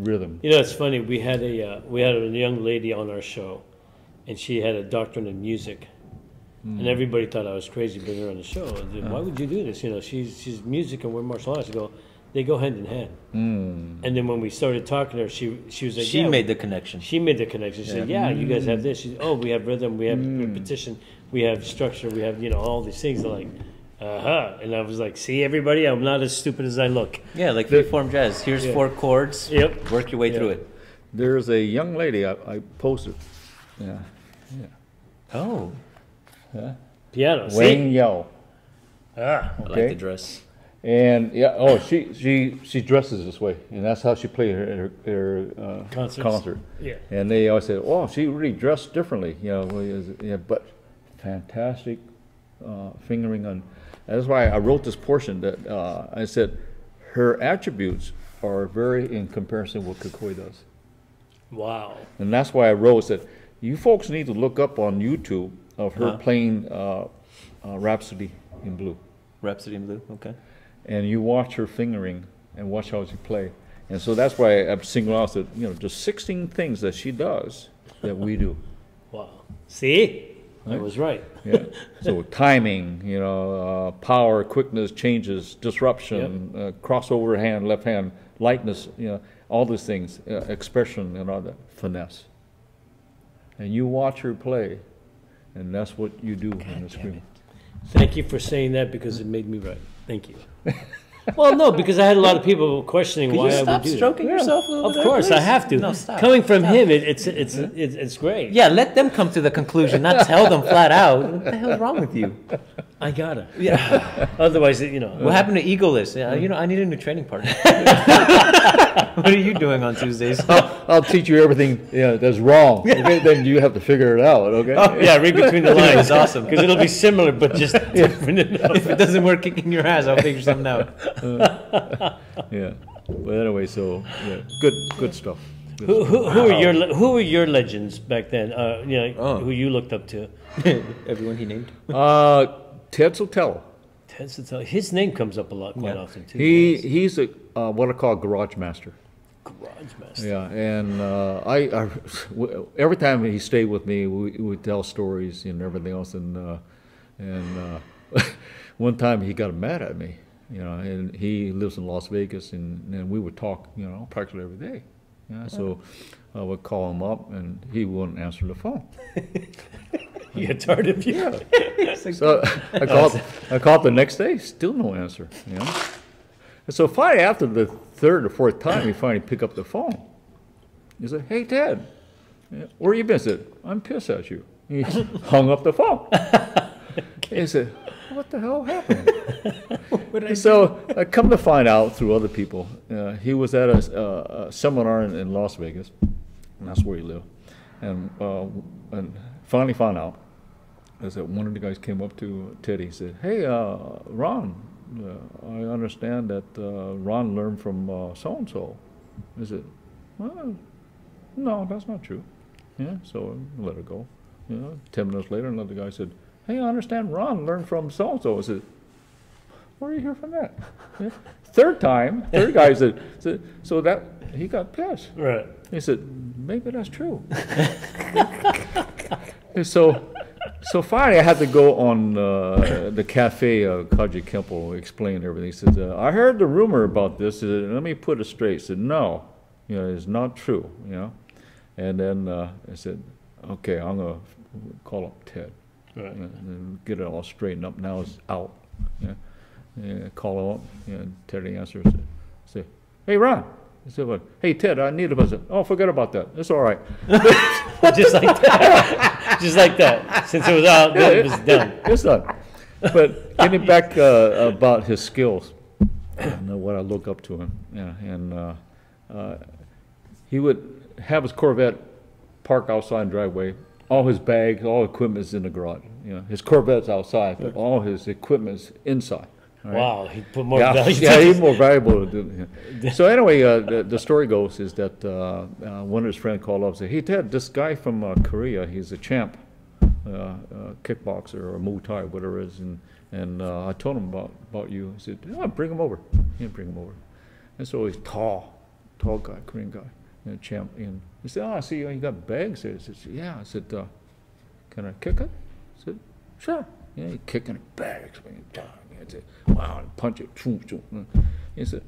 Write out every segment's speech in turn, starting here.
rhythm. You know, it's funny. We had a young lady on our show, and she had a doctorate in music, and everybody thought I was crazy bringing her on the show. Why would you do this? You know, she's music and we're martial arts. They go hand in hand. And then when we started talking to her, she was like, she made the connection. She made the connection. She said, "Yeah, you guys have this. We have rhythm, we have repetition, we have structure, we have all these things." They're like, and I was like, "See, everybody, I'm not as stupid as I look." Yeah, like freeform jazz. Here's 4 chords. Yep. Work your way through it. There's a young lady I posted. Yeah. Oh. Yeah. Piano. Wang Yao. I like the dress. And she dresses this way, and that's how she played her concert. Yeah. And they always said, "Oh, she really dressed differently," but fantastic fingering on. That's why I wrote this portion that I said her attributes are very in comparison with what Kukui does. Wow. And that's why I wrote that you folks need to look up on YouTube of her playing Rhapsody in Blue. Rhapsody in Blue, okay. And you watch her fingering and watch how she play. And so that's why I'm singling out that, just 16 things that she does that we do. Wow. See? I was right. Yeah. So timing, power, quickness, changes, disruption, crossover hand, left hand, lightness, all these things, expression and all that, finesse. And you watch her play, and that's what you do on the screen. Thank you for saying that because it made me right. Thank you. Well, no, because I had a lot of people questioning why I would do stroking that. yourself a little Of bit? course, I have to. No, stop. Coming from him, it's great. Yeah, let them come to the conclusion, not tell them flat out. What the hell's wrong with you? I gotta. Yeah. Otherwise, What happened to egoless? Yeah, I need a new training partner. What are you doing on Tuesdays? I'll teach you everything that's wrong. Okay, then you have to figure it out. Okay. Oh, yeah, read between the lines. It's awesome because it'll be similar, but just different enough. If it doesn't work kicking your ass, I'll figure something out. Yeah. But anyway, so good stuff. Who were your legends back then? Who you looked up to? Everyone he named. Ted Sotelo. Ted Sotelo. His name comes up a lot, quite often too. He's a what I call garage master. Garage master. Yeah, and I every time he stayed with me, we would tell stories and everything else, and one time he got mad at me, and he lives in Las Vegas, and we would talk, practically every day. Yeah, so I would call him up, and he wouldn't answer the phone. You get tired of you. Yeah. So I called the next day, still no answer. And so finally, after the third or fourth time, he finally picked up the phone. He said, "Hey, Ted, where you been?" I said, "I'm pissed at you." He hung up the phone. He said, "What the hell happened?" So I come to find out through other people, he was at a seminar in Las Vegas, and that's where he lived. And finally found out is that one of the guys came up to Teddy and said, "Hey, Ron, I understand that Ron learned from so-and-so." I said, "Well, no, that's not true." Yeah, so I let it go. 10 minutes later, another guy said, "Hey, I understand Ron learned from so-and-so." I said, "Where do you hear from that?" Yeah. Third guy said, so that he got pissed. Right. He said, "Maybe that's true." And so finally I had to go on the cafe, Kaji Kempo explained everything. He said, "I heard the rumor about this. Let me put it straight." He said, "No, it's not true." And then I said, "Okay, I'm going to call up Ted." Right. And get it all straightened up. Now it's out. Call him up, and Teddy answers. Say, "Hey, Ron." I said, "What?" "Hey, Ted, I need a buzzer." "Oh, forget about that. It's all right." Just like that. Just like that. Since it was out, it was done. It's done. But getting back about his skills and what I look up to him, and he would have his Corvette parked outside in the driveway. All his bags, all equipment is in the garage. His Corvette's outside, but all his equipment's inside. Right? Wow, he put more value. Yeah, he's more valuable. So anyway, the story goes is that one of his friends called up and said, "Hey, Ted, this guy from Korea, he's a champ, kickboxer or Muay Thai, whatever it is, and I told him about you." He said, "Oh, bring him over." He bring him over. And so he's tall, tall guy, Korean guy, champ. And he said, "Oh, I see you got bags there." I said, "Yeah." I said, "Can I kick it?" I said, "Sure." Yeah, he kicking the bags. I said, "Wow!" And punch it. He said,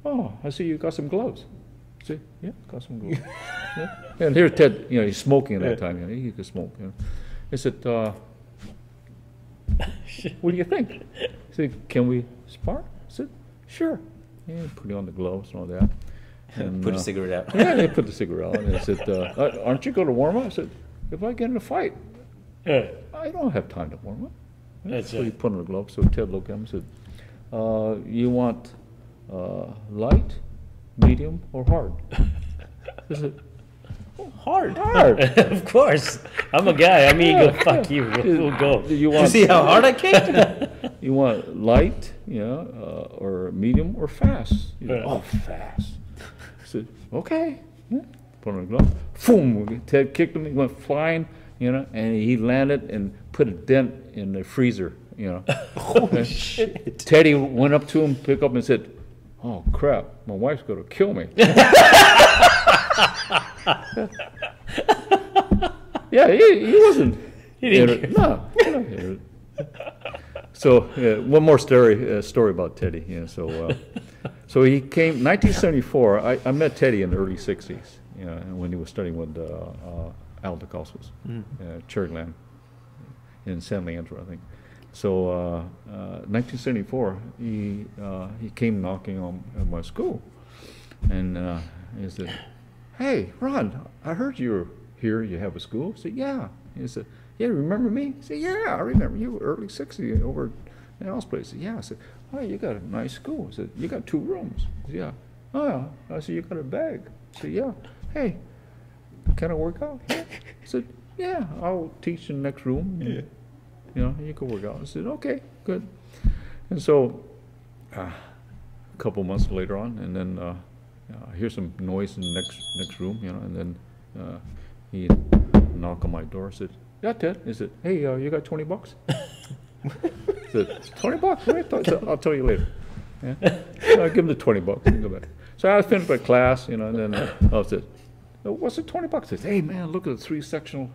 "Oh, I see you got some gloves." I said, "Yeah, got some gloves." Yeah. And here's Ted. He's smoking at that time. He could smoke. He said, "What do you think?" He said, "Can we spar?" I said, "Sure." Yeah, put on the gloves and all that. And, Put a cigarette out. Yeah, they put the cigarette out. And I said, "Aren't you going to warm up?" I said, "If I get in a fight, I don't have time to warm up." That's So he it. put on the gloves. So Ted looked at him and said, "You want light, medium, or hard?" I said, Hard. "Hard." Of course. I'm a guy. I'm eager. Fuck you. We'll go. You You want see how hard I kicked? you want light, or medium, or fast? He said, Yeah. "Oh, fast." I said, "Okay." Yeah. Put on the glove. Boom! Ted kicked him. He went flying, and he landed and put a dent in the freezer. Holy shit. Teddy went up to him, picked up, and said, "Oh crap! My wife's gonna kill me." Yeah, he wasn't. He didn't No. So one more story about Teddy. So he came 1974. I met Teddy in the early '60s. When he was studying with Al DeCostas, Cherryland in San Leandro, I think. So 1974, he came knocking on at my school, and he said, "Hey, Ron, I heard you're here. You have a school?" I said, "Yeah." He said, "Yeah, remember me?" I said, "Yeah, I remember you. Early '60s over at Al's place." I said, "Yeah." I said, "Oh, you got a nice school." I said, "You got 2 rooms." I said, "Yeah." "Oh, yeah." I said, "You got a bag?" I said, "Yeah." "Hey, can I work out here?" I said, "Yeah, I'll teach in the next room. You can work out." I said, "Okay, good." And so a couple months later on, and then I hear some noise in the next room, and then he knocked on my door. I said, "Yeah, Ted." He said, "Hey, you got $20?" I said, $20? Right? I'll tell you later. Yeah. So I give him the $20 and go back. So I finished my class, and then I said, "What's the $20?" He said, "Hey, man, look at the 3 sectional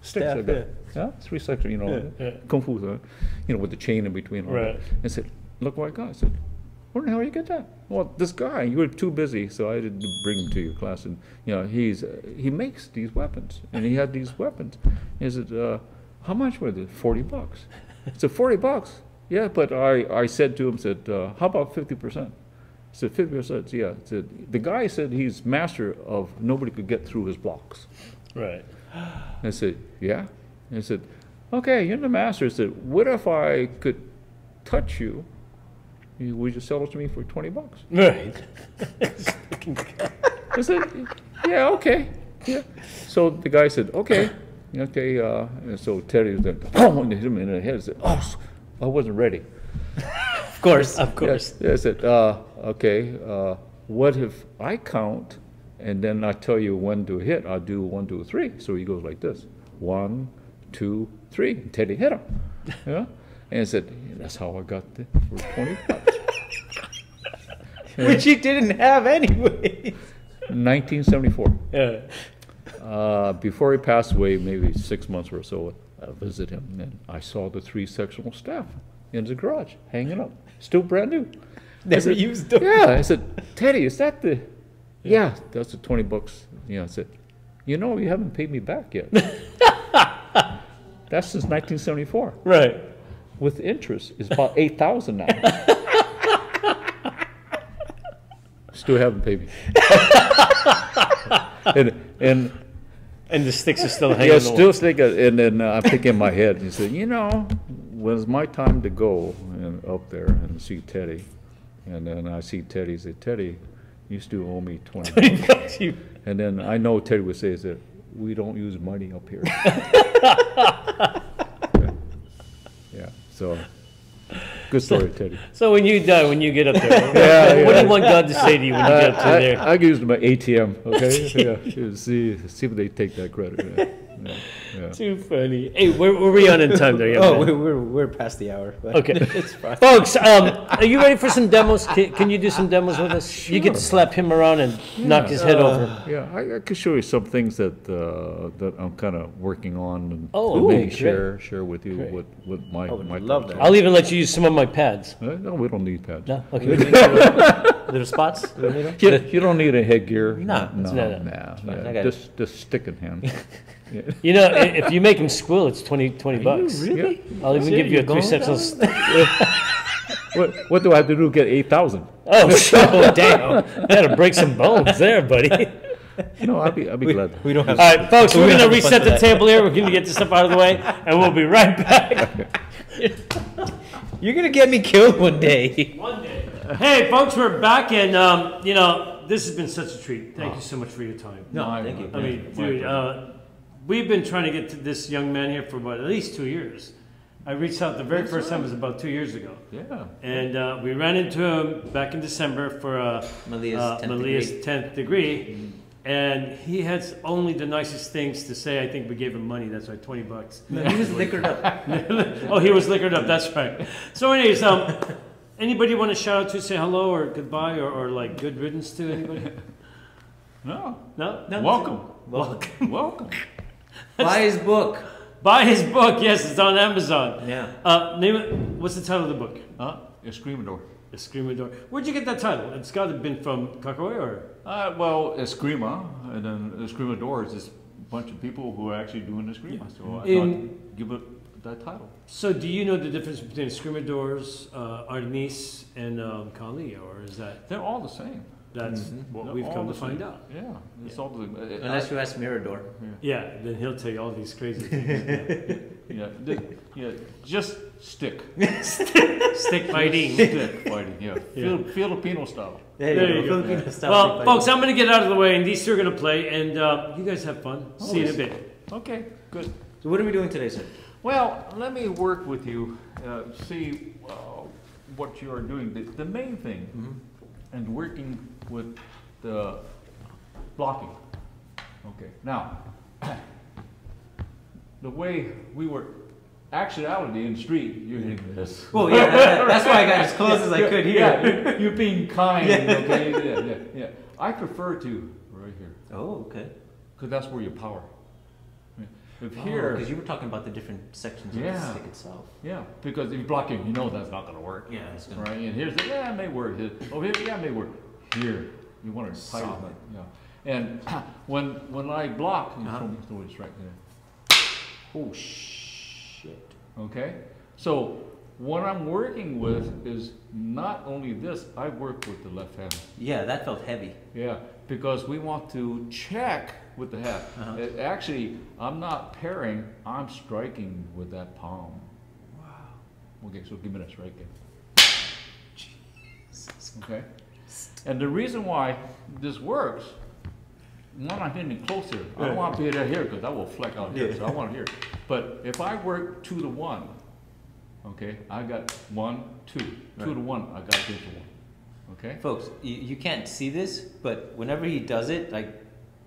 sticks I got." Yeah, 3 sectional, kung fu, with the chain in between. Right. I said, "Look what I got." I said, "Where the hell you get that?" "Well, this guy, you were too busy, so I didn't bring him to your class." And he makes these weapons, and he had these weapons. He said, "How much were they?" $40. I said, $40? "Yeah, but I said to him, how about 50%? I said, 50%? Yeah. I said, the guy said he's master of nobody could get through his blocks. Right. I said, "Yeah." I said, "Okay, you're the master." I said, "What if I could touch you? Would you sell it to me for $20? Right. I said, "Yeah, okay." Yeah. So the guy said, "Okay." Okay. And so Teddy was then, boom, hit him in the head. I said, "Oh, I wasn't ready." Of course, of course. Yeah, I said, "Okay, what if I count and then I tell you when to hit? I'll do 1, 2, 3." So he goes like this: 1, 2, 3. And Teddy hit him. Yeah. And I said, "That's how I got it for $20." Which he didn't have anyway. 1974. Yeah. Before he passed away, maybe 6 months or so, I visited him, and I saw the 3 sectional staff in the garage, hanging up, still brand new. Never said, used them. Yeah, I said, "Teddy, is that the?" "Yeah, that's the $20. I said, "You haven't paid me back yet." That's since 1974. Right. With interest, it's about 8,000 now. Still haven't paid me. And the sticks are still hanging Yeah, on. still thinking, and then I'm thinking in my head, he said, when it's my time to go and up there and see Teddy, and then I see Teddy, I say, "Teddy, you still owe me $20. You- And then I know Teddy would say, "We don't use money up here." Yeah, so good story, Teddy. So when you die, when you get up there, Yeah, what do you want God to say to you when you get up to there? I use my ATM, okay? Yeah, see if they take that credit. Yeah. Yeah. Too funny. Hey, where were we on in time there? Young Oh, man? we're past the hour. But Okay. it's fine. Folks, are you ready for some demos? Can you do some demos with us? You get to slap him around and knock his head over. Yeah, I could show you some things that I'm kind of working on and, Oh, and maybe great. share with you Great. what my would my love thoughts that. are. I'll even let you use some of my pads. No, we don't need pads. No? We Okay. need little spots. We need them? You don't need a headgear. No, no, no. yeah, I got just stick in hand. Yeah. You know, if you make him squeal, it's 20 bucks. Really? I'll even give you a 3 steps on... What do I have to do to get 8,000? Oh, so damn. Gotta break some bones there, buddy. No, I'll be glad. We don't have. All right, folks, we're don't going to have the funds reset for the that. table here. We're going to get this stuff out of the way, and we'll be right back. You're gonna get me killed one day. One day. Hey, folks, we're back, and, you know, this has been such a treat. Thank you so much for your time. No, thank you. I mean, dude, we've been trying to get to this young man here for about at least 2 years. I reached out the very first time was about 2 years ago. Yeah. And we ran into him back in December for Malia's 10th degree. And he has only the nicest things to say. I think we gave him money. That's right, $20. No, he was liquored up. Oh, he was liquored up. That's right. So anyways, anybody want to shout out to, say hello or goodbye or like good riddance to anybody? No. No? Welcome. Welcome. Buy his book. Buy his book. Yes, it's on Amazon. Yeah. Name it. What's the title of the book? Escrimador. Escrimador. Where'd you get that title? It's got to have been from Cacoy or? Well, Escrima, and then Escrimador is this bunch of people who are actually doing Escrima. So I In- thought, give it that title. So do you know the difference between Escrimadors, Arnis, and Kali, or is that They're all the same. that's what They're we've all come the to find same. out? Yeah, it's all the same. Unless you ask Mirador. Yeah, then he'll tell you all these crazy things. Yeah, just stick. Stick fighting. Stick fighting, yeah. Yeah. Filipino style. There you go. Filipino style Well, fighting. folks, I'm going to get out of the way, and these two are going to play, and you guys have fun. See you in a bit. Okay, good. So what are we doing today, sir? Well, let me work with you, see what you are doing. The main thing, and working with the blocking. Okay, now, the way we were, actuality in the street, you're hitting this. Well, yeah, that's why I got as close as I could here. Yeah, you're being kind, okay? Yeah. I prefer to, right here, Oh, okay. because that's where your power. If Because here, you were talking about the different sections of the Yeah. stick itself. yeah, because if you're blocking, you know that's not going to work. Yeah, it's gonna. Right, and here's the, yeah, it may work. Here, oh, here, yeah, it may work. Here, you want to tighten Solid. it. Yeah, and when I block, you Uh-huh. throw it right there. Oh shit. Okay, so what I'm working with is not only this. I work with the left hand. Yeah, that felt heavy. Yeah, because we want to check with the hat. Uh-huh. Actually, I'm not pairing. I'm striking with that palm. Wow. Okay, so give me that strike again. Okay. And the reason why this works, one, I'm hitting closer. I don't want to be here because I will fleck out here. Yeah. So I want it here. But if I work 2 to 1, okay, I got 1, 2. 2 to 1, I got this one. Okay. Folks, you can't see this, but whenever he does it, like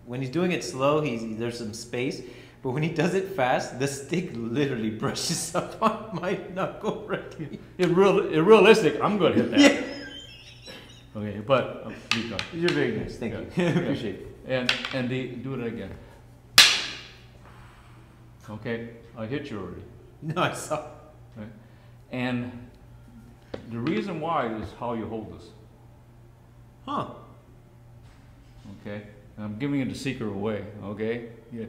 when he's doing it slow, there's some space. But when he does it fast, the stick literally brushes up on my knuckle right here. In realistic, I'm going to hit that. Okay, but keep going. You're very nice. Thank you. Yeah. Appreciate it. And do it again. Okay, I hit you already. No, I saw. Right? And the reason why is how you hold this. Huh. Okay, and I'm giving you the secret away. Okay, yeah.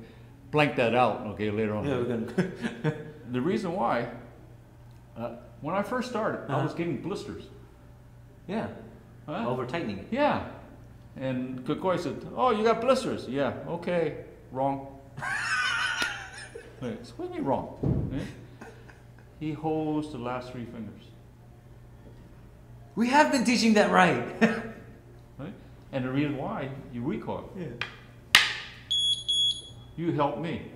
Blank that out. Okay, later on. Yeah, we're gonna. The reason why, when I first started, I Uh-huh. was getting blisters. Yeah. Huh? Over tightening it. Yeah. And Kukoi said, "Oh, you got blisters." Yeah. Okay. Wrong. Wait, so what do you mean wrong? Eh? He holds the last 3 fingers. We have been teaching that right. Right? And the reason why you recoil. Yeah. You help me.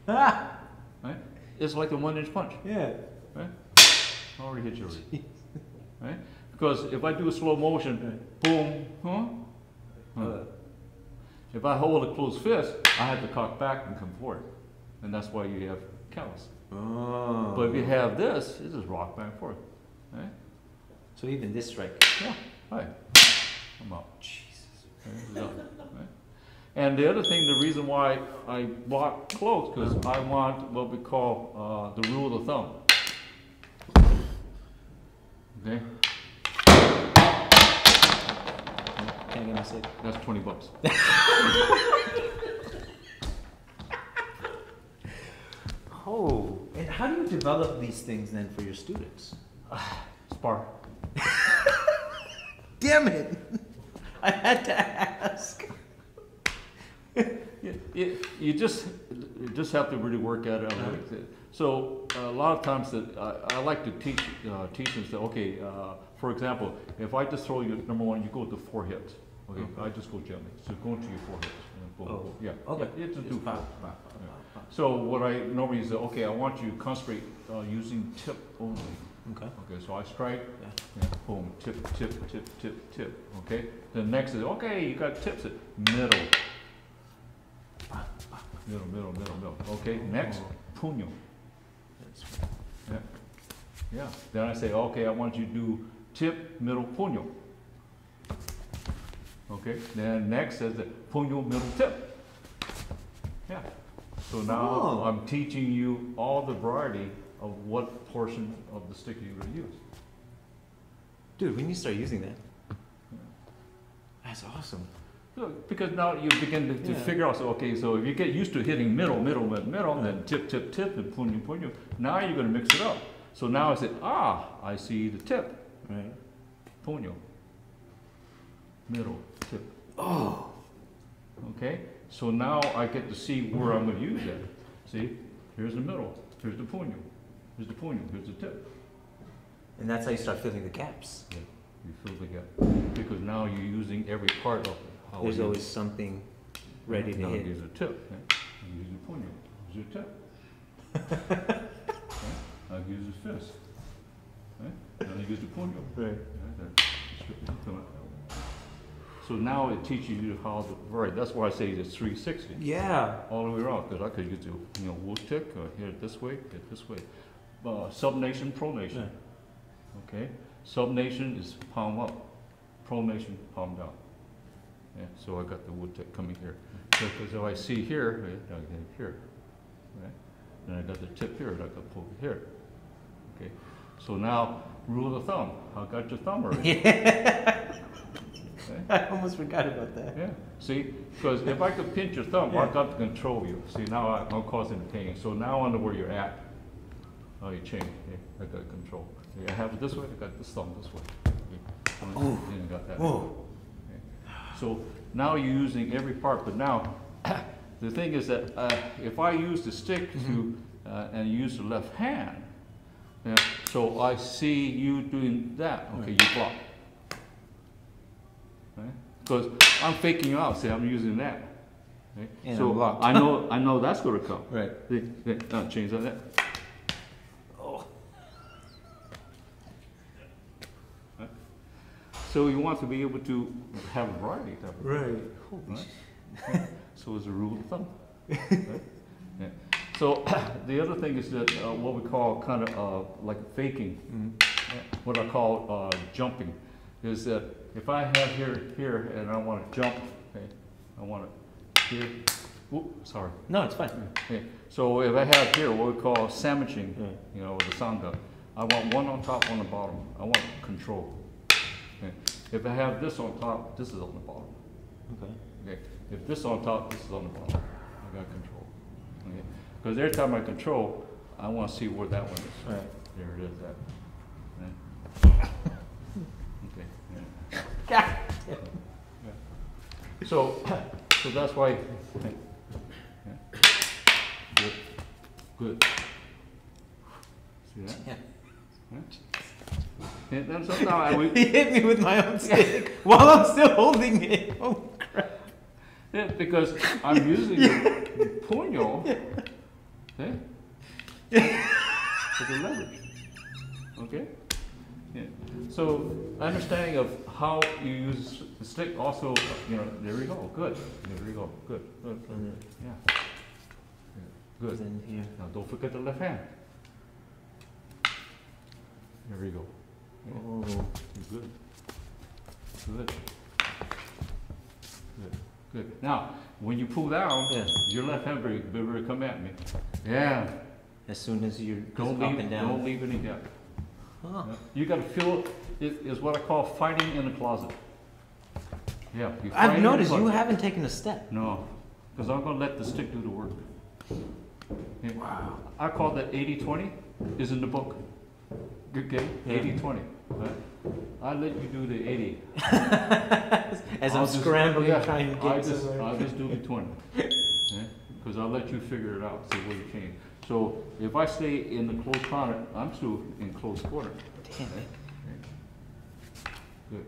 Ah. Right? It's like a 1-inch punch. Yeah. Right? I already hit you already. Right? Because if I do a slow motion, boom, huh? If I hold a closed fist, I have to cock back and come forward. And that's why you have callus. Oh. But if you have this, it just rock back and forth. Right? So even this strike. Yeah, right. I'm out. Jesus. Right? And the other thing, the reason why I block close, because I want what we call the rule of thumb. Okay? Can't get my sick. That's $20. Oh, and how do you develop these things then for your students? Spar. Damn it! I had to ask. You just have to really work at it. So a lot of times that I like to teach teachers that, okay, for example, if I just throw you number one, you go to 4 hits. Okay, I just go gently. So go into your 4 hits. And boom, boom. Yeah. Okay. Yeah, just do Pop, 4. pop, pop, Yeah. pop. So what I normally say, okay, I want you to concentrate using tip only. Okay. Okay, so I strike, Yeah. yeah, boom, tip, tip, tip, tip, tip. Okay. The next is, okay, you got tips at middle. Middle, middle, middle, middle. Okay, next, puño. Yeah. Yeah. Then I say, okay, I want you to do tip, middle, puño. Okay. Then next is the puño, middle, tip. Yeah. So now Oh. I'm teaching you all the variety of what portion of the stick you're going to use. Dude, we need to start using that. That's awesome. So, because now you begin to Yeah. figure out, so okay, so if you get used to hitting middle, middle, middle, middle, then tip, tip, tip, and puño, puño, now you're going to mix it up. So now I say, I see the tip, Right. puño, middle, tip. Oh. Okay? So now I get to see where I'm going to use that. See? Here's the middle, here's the puño, here's the puño, here's the tip. And that's how you start filling the gaps. Yeah, you fill the gap. Because now you're using every part of it. How There's you- always something ready to now hit. Here's a tip. Okay? I use your puño. Here's your tip. Okay? I use his fist. Okay? Then I use the puño. Right. Okay? Then strip it, come out. So now it teaches you how to vary. That's why I say it's 360. Yeah. All the way around. Because I could use the wood tick or hit it this way, hit it this way. Subnation, pronation. Yeah. Okay? Subnation is palm up. Pronation, palm down. Yeah, so I got the wood tick coming here. Because if I see here, I get it here. Right? Then I got the tip here, I got pull it here. Okay. So now, rule of thumb. I got your thumb already. Yeah. Okay? I almost forgot about that. Yeah. See, because if I could pinch your thumb, I got to control you. See, now I'm causing the pain. So now I know where you're at. Oh, you change. Yeah, I got control. Yeah, I have it this way. I got this thumb this way. Okay. Oh. Then I got that. Oh. So now you're using every part, but now the thing is that if I use the stick to and use the left hand, yeah, so I see you doing that. Okay, you block. Right? Because I'm faking you out. See, I'm using that. Right? And So I'm blocked. I know that's going to come. Right. Change that. Oh. So you want to be able to have a variety. Type of Right. Right? So it's a rule of thumb. Right? Yeah. So the other thing is that what we call kind of like faking, what I call jumping, is that if I have here and I want to jump, okay, I want to here. Whoop, sorry. No, it's fine. Okay. So if I have here what we call sandwiching, Yeah. with the sangha, I want one on top, one on the bottom. I want control. Okay. If I have this on top, this is on the bottom. Okay. Okay. If this on top, this is on the bottom. I got control. Okay. Because every time I control, I want to see where that one is. Right. There it is. That. Yeah. Okay. Yeah. God. Yeah. So that's why. Yeah. Good. Good. See that? Yeah. Yeah. And then sometimes He hit me with my own stick while I'm still holding it. Oh crap. yeah, because I'm using the puño, okay, as a leverage. Okay, Yeah. So understanding of how you use the stick also, there we go, good. There we go, good. Yeah. Good. In here. Now don't forget the left hand. There we go. Yeah. Oh. Good. Good. Good. Good. Now, when you pull down, your left hand better come at me. Yeah. As soon as you're Don't up leave, and down. don't leave any gap. Huh. Yeah. You got to feel it is what I call fighting in the closet. Yeah. You fight I've in the noticed you closet. haven't taken a step. No, because I'm going to let the stick do the work. Yeah. Wow. I call that 80-20, is in the book. Good game, Yeah. 80-20. Right? I let you do the 80. As I'll I'm just- scrambling yeah, trying to I get just, somewhere. I'll just do the 20. Because I'll let you figure it out, see where you change. So if I stay in the close corner, I'm still in close quarter. Damn it. Good.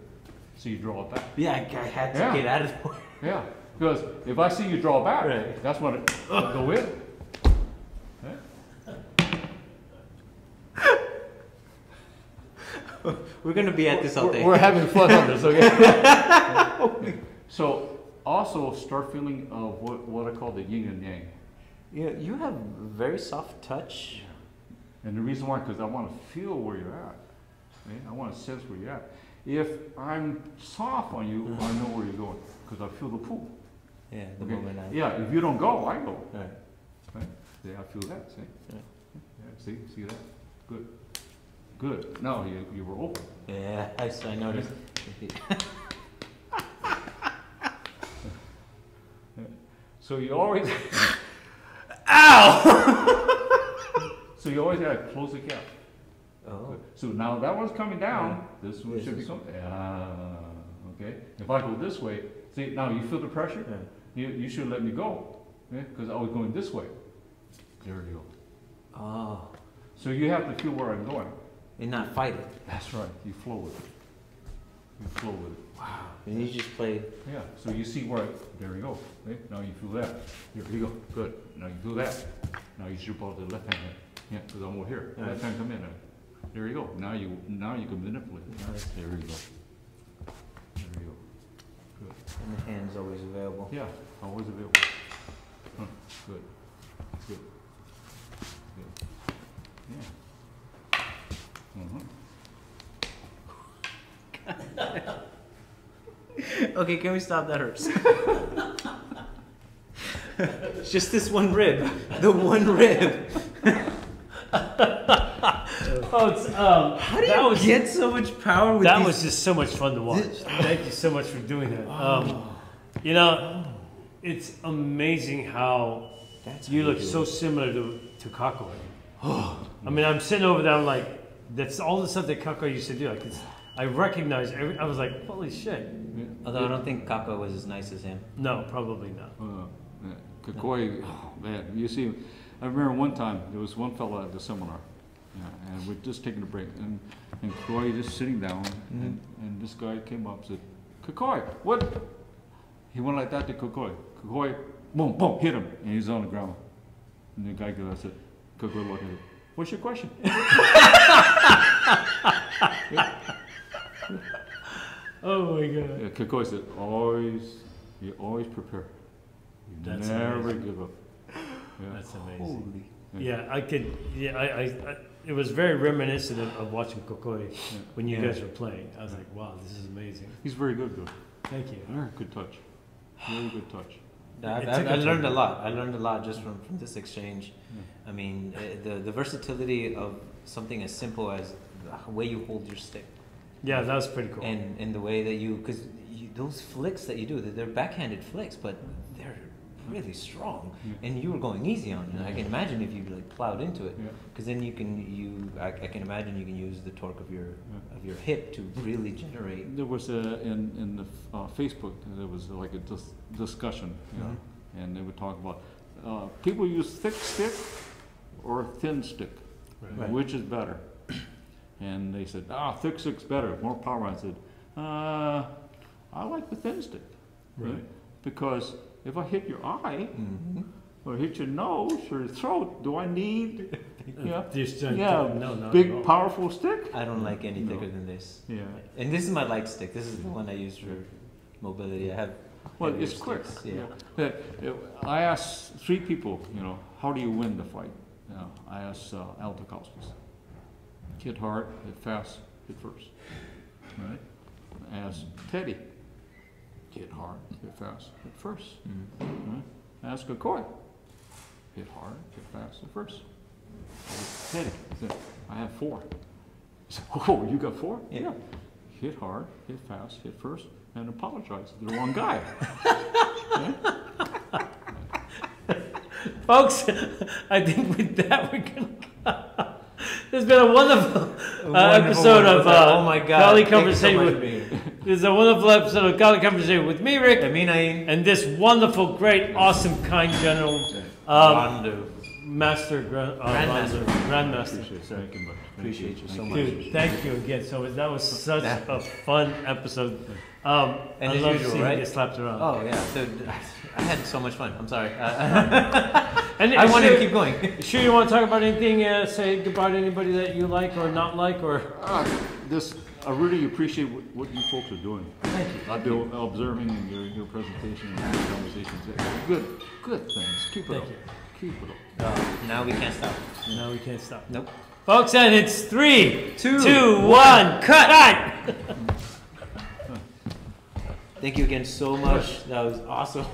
So you draw it back. Yeah, I had to Yeah. get out of the way. Yeah, because if I see you draw back, Right. that's when it'll go in. We're gonna be at this all day. We're having fun on this, okay? So also start feeling what I call the yin and yang. You have very soft touch. And the reason why, because I want to feel where you're at. Right? I want to sense where you're at. If I'm soft on you, I know where you're going, because I feel the pull. Yeah, the Okay? moment I. Yeah, if you don't go, I go. Right. Right? See, I feel that, see? Yeah. Yeah, see that? Good. Good. No, you were open. Yeah, I noticed. So you always, Ow! so you always gotta close the gap. Oh. So now that one's coming down, this one This should be is- coming, okay? If I go this way, see, now you feel the pressure? Yeah. You should let me go, because I was going this way. There you go. Oh. So you have to feel where I'm going. And not fight it. That's right, you flow with it. You flow with it. Wow. And you just play. Yeah, so you see where, there you go. Okay? Now you feel that. Here you go, good. Now you feel that. Now you should out the left hand. Yeah, because I'm over here. Right. Left hand come in. There you go. Now you can manipulate it. Nice. There you go. There you go. Good. And the hand's always available. Yeah, always available. Huh, good. Good. Good. Yeah. Okay, can we stop? That hurts. It's just this one rib. The one rib. Oh, it's, How do you get so much power with that these? was just so much fun to watch. Thank you so much for doing that. It's amazing how That's you how look do so it. similar to Kako. I mean, I'm sitting over there, I'm like, that's all the stuff that Kako used to do. Like, I recognize I was like, holy shit. Although I don't think Kako was as nice as him. No, probably not. Kakoi, man, you see, I remember one time, there was one fella at the seminar, and we're just taking a break, and Kakoi just sitting down, and this guy came up and said, Kakoi, what? He went like that to Kakoi. Kakoi, boom, boom, hit him, and he's on the ground. And the guy goes, I said, Kakoi looked at him, what's your question? Oh my god. Yeah, Kakoi said, you always prepare. You That's never amazing. give up. Yeah. That's amazing. Holy. Yeah, I could. Yeah, I it was very reminiscent of watching Kokoi when you Yeah. guys were playing. I was like, wow, this is amazing. He's very good, though. Thank you. Very good touch. Very good touch. It took I a learned a turn. lot. I learned a lot just from this exchange. Yeah. I mean, the versatility of something as simple as the way you hold your stick, Yeah, that was pretty cool. and the way that because those flicks that you do, they're backhanded flicks, but they're really strong, Yeah. and you were going easy on it. I can imagine if you like plowed into it, Yeah. because then I can imagine you can use the torque of your hip to really generate. There was in the Facebook, there was like a discussion, and they would talk about people use thick stick or thin stick, Right. which is better? And they said, thick stick's better, more power. I said, I like the thin stick, Right. because if I hit your eye, Mm-hmm. or hit your nose or your throat. Do I need, Just, no, not at big, all. powerful stick? I don't like any thicker than this. Yeah. And this is my light stick. This is the one I use for mobility. I have. Well, heavier it's quick. sticks, Yeah. I asked 3 people, how do you win the fight? I asked Al Takauskas. Hit hard, hit fast, hit first. Right? I asked Teddy. Hit hard, hit fast, hit first. Right? I asked Kokoy. Hit hard, hit fast, hit first. Teddy. I said, I have 4. He said, oh, you got 4? Yeah. Hit hard, hit fast, hit first, and apologize to the wrong guy. Folks, I think with that we're gonna. There's been a wonderful episode of oh my God. Golly Thank you so Conversation much with for being here. This is a wonderful episode of Golly Conversation with me, Rick, Amin. and this wonderful, great, awesome, kind general Rondo. Grandmaster. Thank you much. Appreciate you so much. Dude, thank you again. So that was such a fun episode. And I as love usual, seeing right? you get slapped around. Oh yeah, dude, I had so much fun. I'm sorry. And I wanted to keep going. Sure, you want to talk about anything? Say goodbye to anybody that you like or not like, or I really appreciate what you folks are doing. Thank you. I've been observing your presentation and your conversations. Good things. Keep it up. Keep it up. Now we can't stop. no, we can't stop. Nope. Folks, and it's 3, 2, 2, 1, cut! Thank you again so much. That was awesome.